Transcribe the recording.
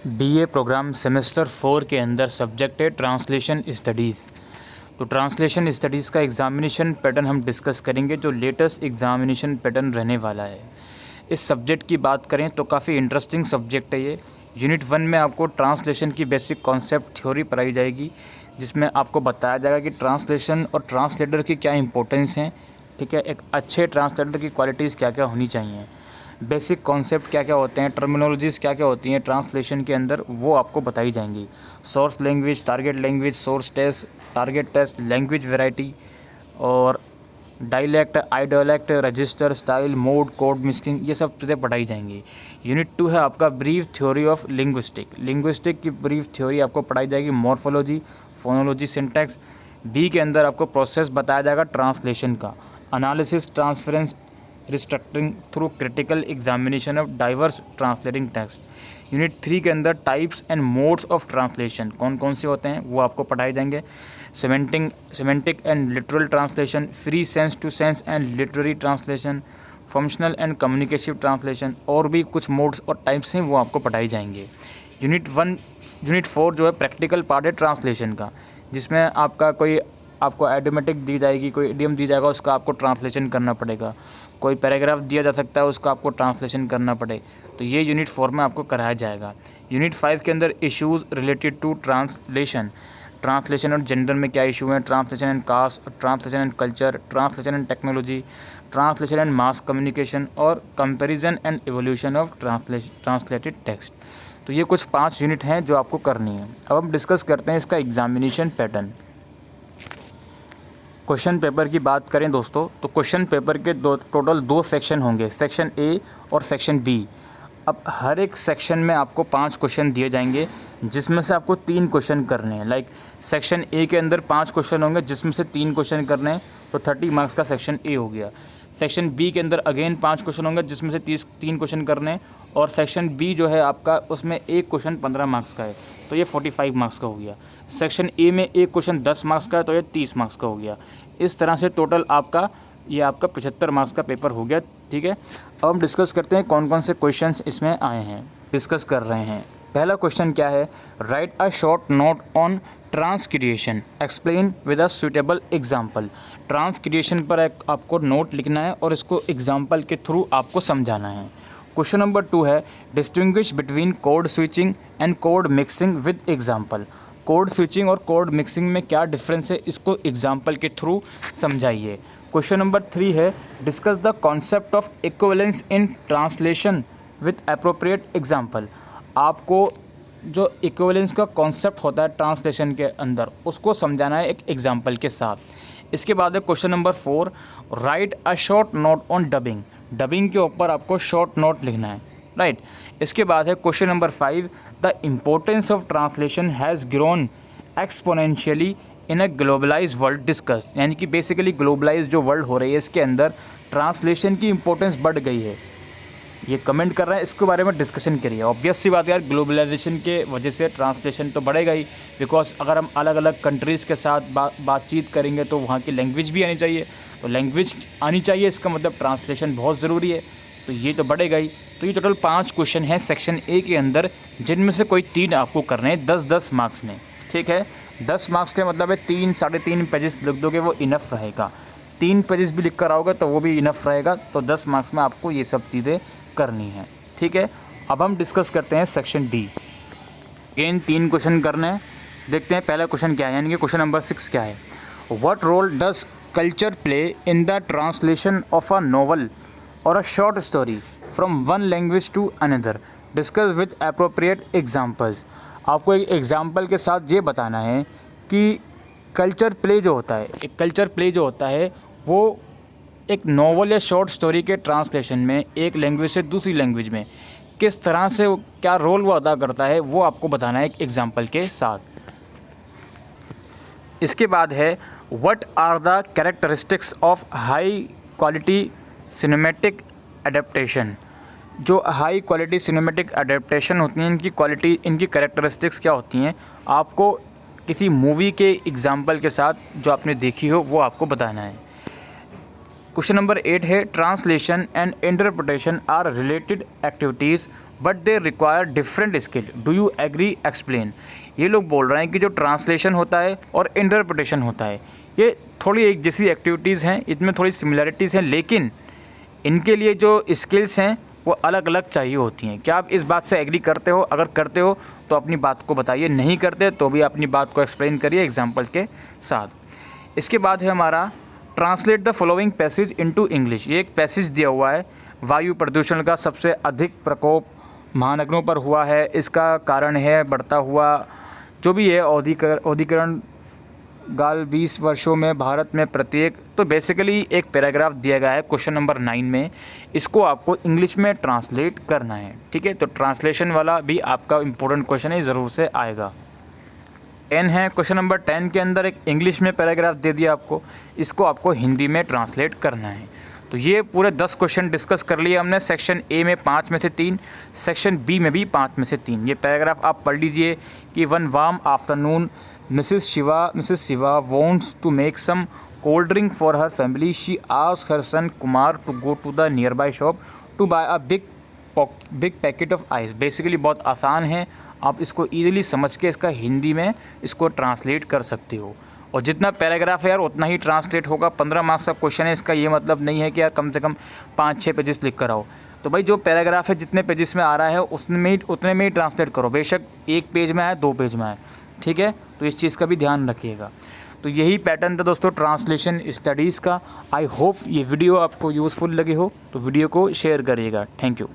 BA programme semester 4 के अंदर subject है ट्रांसलेशन स्टडीज़। तो ट्रांसलेशन स्टडीज़ का एग्ज़ामिनेशन पैटर्न हम डिस्कस करेंगे, जो लेटेस्ट एग्ज़ामिनेशन पैटर्न रहने वाला है। इस सब्जेक्ट की बात करें तो काफ़ी इंटरेस्टिंग सब्जेक्ट है ये। यूनिट 1 में आपको ट्रांसलेशन की बेसिक कॉन्सेप्ट थ्योरी पढ़ाई जाएगी, जिसमें आपको बताया जाएगा कि ट्रांसलेशन और ट्रांसलेटर की क्या इंपॉर्टेंस है। ठीक है, एक अच्छे ट्रांसलेटर की क्वालिटीज़ क्या क्या होनी चाहिए, बेसिक कॉन्सेप्ट क्या क्या होते हैं, टर्मिनोलॉजीज़ क्या क्या होती हैं ट्रांसलेशन के अंदर, वो आपको बताई जाएंगी। Source language, target language, source text, target text, language variety और dialect, idiolect, register, style, mode, code mixing, ये सब चीज़ें पढ़ाई जाएंगी। यूनिट 2 है आपका ब्रीफ थ्योरी ऑफ लिंग्विस्टिक की ब्रीफ थ्योरी आपको पढ़ाई जाएगी। Morphology, phonology, syntax. बी के अंदर आपको प्रोसेस बताया जाएगा ट्रांसलेशन का, analysis, transference, restructuring through critical examination of diverse translating text. Unit 3 के अंदर types and modes of translation कौन कौन से होते हैं वो आपको पढ़ाए जाएंगे। Semantic and literal translation, free sense to sense and literary translation, functional and communicative translation, और भी कुछ मोड्स और टाइप्स हैं वो आपको पढ़ाई जाएंगे। यूनिट 4 जो है प्रैक्टिकल पार्ट है ट्रांसलेशन का, जिसमें आपको एडिमेटिक दी जाएगी, कोई इडियम दी जाएगा, उसका आपको ट्रांसलेशन करना पड़ेगा। कोई पैराग्राफ दिया जा सकता है, उसका आपको ट्रांसलेशन करना पड़े, तो ये यूनिट 4 में आपको कराया जाएगा। यूनिट 5 के अंदर इश्यूज़ रिलेटेड टू ट्रांसलेशन और जेंडर में क्या इशू है, translation and caste, translation and culture, translation and technology, translation and mass communication और comparison and evolution of translated text. तो ये कुछ 5 यूनिट हैं जो आपको करनी है। अब हम डिस्कस करते हैं इसका एग्जामिनेशन पैटर्न। क्वेश्चन पेपर की बात करें दोस्तों, तो क्वेश्चन पेपर के टोटल 2 सेक्शन होंगे, सेक्शन ए और सेक्शन बी। अब हर एक सेक्शन में आपको 5 क्वेश्चन दिए जाएंगे, जिसमें से आपको 3 क्वेश्चन करने हैं। लाइक सेक्शन ए के अंदर 5 क्वेश्चन होंगे, जिसमें से 3 क्वेश्चन करने हैं, तो 30 मार्क्स का सेक्शन ए हो गया। सेक्शन बी के अंदर अगेन 5 क्वेश्चन होंगे, जिसमें से 3 क्वेश्चन करने हैं, और सेक्शन बी जो है आपका, उसमें एक क्वेश्चन 15 मार्क्स का है, तो ये 45 मार्क्स का हो गया। सेक्शन ए में एक क्वेश्चन 10 मार्क्स का है, तो ये 30 मार्क्स का हो गया। इस तरह से टोटल आपका 75 मार्क्स का पेपर हो गया। ठीक है, अब हम डिस्कस करते हैं कौन कौन से क्वेश्चंस इसमें आए हैं, डिस्कस कर रहे हैं। पहला क्वेश्चन क्या है, write a short note on transcreation, explain with a suitable example. Transcreation पर आपको नोट लिखना है और इसको एग्जाम्पल के थ्रू आपको समझाना है। क्वेश्चन नंबर 2 है, distinguish between code switching and code mixing with example. Code switching और कोड मिक्सिंग में क्या डिफरेंस है, इसको एग्जाम्पल के थ्रू समझाइए। क्वेश्चन नंबर 3 है, discuss the concept of equivalence in translation with appropriate example. आपको जो इक्विवेलेंस का कॉन्सेप्ट होता है ट्रांसलेशन के अंदर, उसको समझाना है एक एग्जाम्पल के साथ। इसके बाद है question number 4, right a short note on dubbing. Dubbing के ऊपर आपको शॉर्ट नोट लिखना है, राइट। इसके बाद है question number 5, the importance of translation has grown exponentially in a globalise world discuss. यानी कि बेसिकली ग्लोबलाइज जो वर्ल्ड हो रही है, इसके अंदर ट्रांसलेशन की इंपॉर्टेंस बढ़ गई है। ये कमेंट कर रहे हैं, इसके बारे में डिस्कशन करिए। ऑब्वियस सी बात यार, ग्लोबलाइजेशन के वजह से ट्रांसलेशन तो बढ़ेगा ही, बिकॉज अगर हम अलग अलग कंट्रीज़ के साथ बातचीत करेंगे तो वहाँ की लैंग्वेज भी आनी चाहिए, तो लैंग्वेज आनी चाहिए, इसका मतलब ट्रांसलेशन बहुत ज़रूरी है, तो ये तो बढ़ेगा ही। तो ये टोटल 5 क्वेश्चन हैं सेक्शन ए के अंदर, जिनमें से कोई 3 आपको करने हैं 10-10 मार्क्स में। ठीक है, 10 मार्क्स के मतलब है 3 साढ़े 3 पेजेस लिख दोगे वो इनफ रहेगा। 3 पेजेस भी लिख कर आओगे तो वो भी इनफ रहेगा। तो 10 मार्क्स में आपको ये सब चीज़ें करनी है। ठीक है, अब हम डिस्कस करते हैं सेक्शन डी। अगेन 3 क्वेश्चन करने हैं, देखते हैं पहला क्वेश्चन क्या है, यानी कि क्वेश्चन नंबर 6 क्या है। What role does culture play in the translation of a novel और a short story from one language to another, discuss with appropriate examples. आपको एक एग्जाम्पल के साथ ये बताना है कि कल्चर प्ले जो होता है वो एक नॉवल या शॉर्ट स्टोरी के ट्रांसलेशन में एक लैंग्वेज से दूसरी लैंग्वेज में किस तरह से क्या रोल वो अदा करता है, वो आपको बताना है एक एग्जाम्पल के साथ। इसके बाद है, what are the characteristics of high quality cinematic adaptation. जो हाई क्वालिटी सिनेमैटिक एडेप्टेशन होती हैं, इनकी कैरेक्टरिस्टिक्स क्या होती हैं, आपको किसी मूवी के एग्जाम्पल के साथ जो आपने देखी हो वो आपको बताना है। क्वेश्चन नंबर 8 है, translation and interpretation are related activities but they require different skill, do you agree, explain. ये लोग बोल रहे हैं कि जो ट्रांसलेशन होता है और इंटरप्रिटेशन होता है ये थोड़ी एक जैसी एक्टिविटीज़ हैं, इसमें थोड़ी सिमिलरिटीज़ हैं, लेकिन इनके लिए जो स्किल्स हैं वो अलग अलग चाहिए होती हैं। क्या आप इस बात से एग्री करते हो? अगर करते हो तो अपनी बात को बताइए, नहीं करते तो भी अपनी बात को एक्सप्लेन करिए एग्जाम्पल के साथ। इसके बाद है हमारा translate the following passage into English. ये एक पैसेज दिया हुआ है, वायु प्रदूषण का सबसे अधिक प्रकोप महानगरों पर हुआ है, इसका कारण है बढ़ता हुआ जो भी है औद्योगिकरण गाल 20 वर्षों में भारत में प्रत्येक। तो बेसिकली एक पैराग्राफ दिया गया है क्वेश्चन नंबर 9 में, इसको आपको इंग्लिश में ट्रांसलेट करना है। ठीक है, तो ट्रांसलेशन वाला भी आपका इम्पोर्टेंट क्वेश्चन है, ज़रूर से आएगा। एन है क्वेश्चन नंबर 10 के अंदर एक इंग्लिश में पैराग्राफ दे दिया आपको, इसको आपको हिंदी में ट्रांसलेट करना है। तो ये पूरे 10 क्वेश्चन डिस्कस कर लिए हमने। सेक्शन ए में 5 में से 3, सेक्शन बी में भी 5 में से 3। ये पैराग्राफ आप पढ़ लीजिए कि one warm afternoon Mrs. Shiva wants to make some cold drink for her family. She asks her son Kumar to go to the nearby shop to buy a big packet of ice. Basically बहुत आसान है, आप इसको easily समझ के इसका हिंदी में इसको ट्रांसलेट कर सकते हो। और जितना पैराग्राफ है यार उतना ही ट्रांसलेट होगा। 15 मार्क्स का क्वेश्चन है, इसका ये मतलब नहीं है कि यार कम से कम 5-6 पेजेस लिख कर आओ। तो भाई जो पैराग्राफ है जितने पेजेस में आ रहा है उतने में ही ट्रांसलेट करो, बेशक 1 पेज में आए 2 पेज में आए। ठीक है, तो इस चीज़ का भी ध्यान रखिएगा। तो यही पैटर्न था दोस्तों ट्रांसलेशन स्टडीज़ का। आई होप ये वीडियो आपको यूज़फुल लगे हो, तो वीडियो को शेयर करिएगा। Thank you.